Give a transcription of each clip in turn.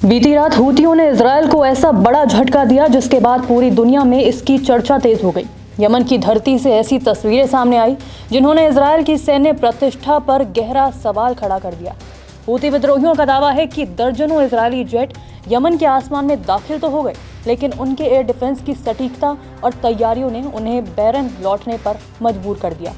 बीती रात हूतियों ने इजरायल को ऐसा बड़ा झटका दिया जिसके बाद पूरी दुनिया में इसकी चर्चा तेज हो गई। यमन की धरती से ऐसी तस्वीरें सामने आई जिन्होंने इजरायल की सैन्य प्रतिष्ठा पर गहरा सवाल खड़ा कर दिया। हूती विद्रोहियों का दावा है कि दर्जनों इजरायली जेट यमन के आसमान में दाखिल तो हो गए, लेकिन उनके एयर डिफेंस की सटीकता और तैयारियों ने उन्हें बैरन लौटने पर मजबूर कर दिया।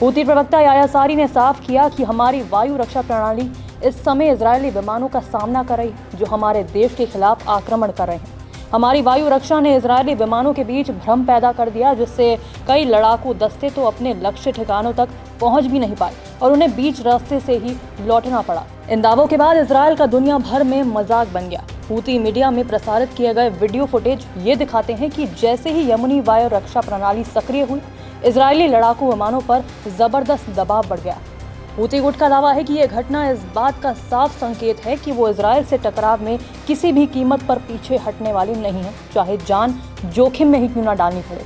हूती प्रवक्ता याह्या सारी ने साफ किया कि हमारी वायु रक्षा प्रणाली इस समय इजरायली विमानों का सामना कर रही है जो हमारे देश के खिलाफ आक्रमण कर रहे हैं। हमारी वायु रक्षा ने इजरायली विमानों के बीच भ्रम पैदा कर दिया, जिससे कई लड़ाकू दस्ते तो अपने लक्ष्य ठिकानों तक पहुंच भी नहीं पाए और उन्हें बीच रास्ते से ही लौटना पड़ा। इन दावों के बाद इजरायल का दुनिया भर में मजाक बन गया। हूती मीडिया में प्रसारित किए गए वीडियो फुटेज ये दिखाते हैं कि जैसे ही यमनी वायु रक्षा प्रणाली सक्रिय हुई, इजरायली लड़ाकू विमानों पर जबरदस्त दबाव बढ़ गया। हूती गुट का दावा है कि यह घटना इस बात का साफ संकेत है कि वो इजरायल से टकराव में किसी भी कीमत पर पीछे हटने वाली नहीं है, चाहे जान जोखिम में ही क्यों न डालनी पड़े।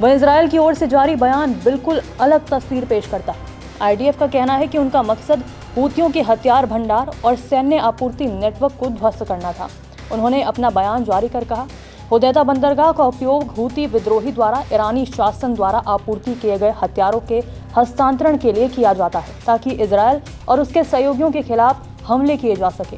वह इजरायल की ओर से जारी बयान बिल्कुल अलग तस्वीर पेश करता है। IDF का कहना है कि उनका मकसद हूतियों के हथियार भंडार और सैन्य आपूर्ति नेटवर्क को ध्वस्त करना था। उन्होंने अपना बयान जारी कर कहा, होदैदा बंदरगाह का उपयोग हूती विद्रोही द्वारा ईरानी शासन द्वारा आपूर्ति किए गए हथियारों के हस्तांतरण के लिए किया जाता है ताकि इजरायल और उसके सहयोगियों के खिलाफ हमले किए जा सके।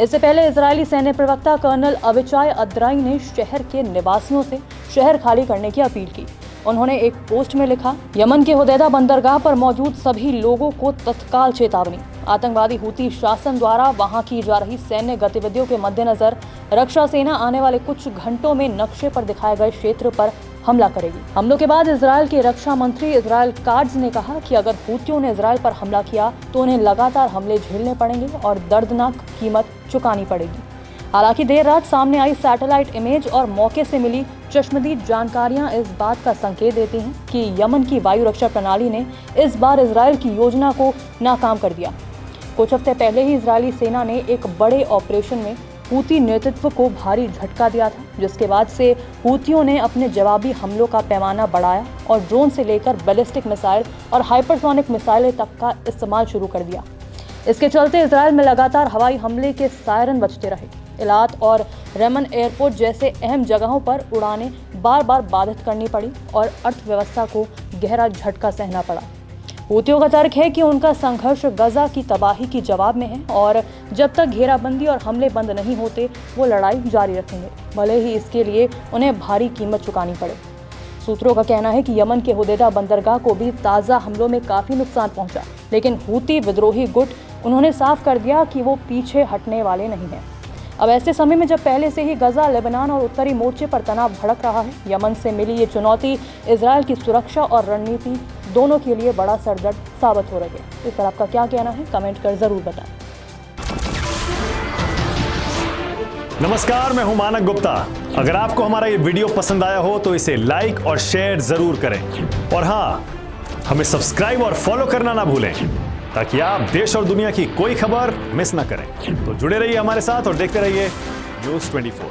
इससे पहले इजरायली सैन्य प्रवक्ता कर्नल अविचाय अद्राई ने शहर के निवासियों से शहर खाली करने की अपील की। उन्होंने एक पोस्ट में लिखा, यमन के होदैदा बंदरगाह पर मौजूद सभी लोगों को तत्काल चेतावनी। आतंकवादी हूती शासन द्वारा वहां की जा रही सैन्य गतिविधियों के मद्देनजर रक्षा सेना आने वाले कुछ घंटों में नक्शे पर दिखाए गए क्षेत्र पर हमला करेगी। हमलों के बाद इजरायल के रक्षा मंत्री इजराइल काट्ज ने कहा कि अगर हूतियों ने इजरायल पर हमला किया तो उन्हें लगातार हमले झेलने पड़ेंगे और दर्दनाक कीमत चुकानी पड़ेगी। हालांकि देर रात सामने आई सैटेलाइट इमेज और मौके से मिली चश्मदीद जानकारियां इस बात का संकेत देती हैं कि यमन की वायु रक्षा प्रणाली ने इस बार इजरायल की योजना को नाकाम कर दिया। कुछ हफ्ते पहले ही इजरायली सेना ने एक बड़े ऑपरेशन में हूती नेतृत्व को भारी झटका दिया था, जिसके बाद से हूतियों ने अपने जवाबी हमलों का पैमाना बढ़ाया और ड्रोन से लेकर बैलिस्टिक मिसाइल और हाइपरसोनिक मिसाइलें तक का इस्तेमाल शुरू कर दिया। इसके चलते इजरायल में लगातार हवाई हमले के सायरन बजते रहे। इलात और रेमन एयरपोर्ट जैसे अहम जगहों पर उड़ानें बार बार बाधित करनी पड़ी और अर्थव्यवस्था को गहरा झटका सहना पड़ा। हूतियों का तर्क है कि उनका संघर्ष गजा की तबाही की जवाब में है और जब तक घेराबंदी और हमले बंद नहीं होते वो लड़ाई जारी रखेंगे, भले ही इसके लिए उन्हें भारी कीमत चुकानी पड़े। सूत्रों का कहना है कि यमन के होदैदा बंदरगाह को भी ताज़ा हमलों में काफ़ी नुकसान पहुंचा, लेकिन हूती विद्रोही गुट उन्होंने साफ कर दिया कि वो पीछे हटने वाले नहीं हैं। अब ऐसे समय में जब पहले से ही गजा, लेबनान और उत्तरी मोर्चे पर तनाव भड़क रहा है, यमन से मिली ये चुनौती इजरायल की सुरक्षा और रणनीति दोनों के लिए बड़ा सरदर्द साबित हो रही है। इस पर आपका क्या कहना है, कमेंट कर जरूर बताएं। नमस्कार, मैं हूं मानक गुप्ता। अगर आपको हमारा ये वीडियो पसंद आया हो तो इसे लाइक और शेयर जरूर करें और हाँ, हमें सब्सक्राइब और फॉलो करना ना भूलें ताकि आप देश और दुनिया की कोई खबर मिस ना करें। तो जुड़े रहिए हमारे साथ और देखते रहिए News 24।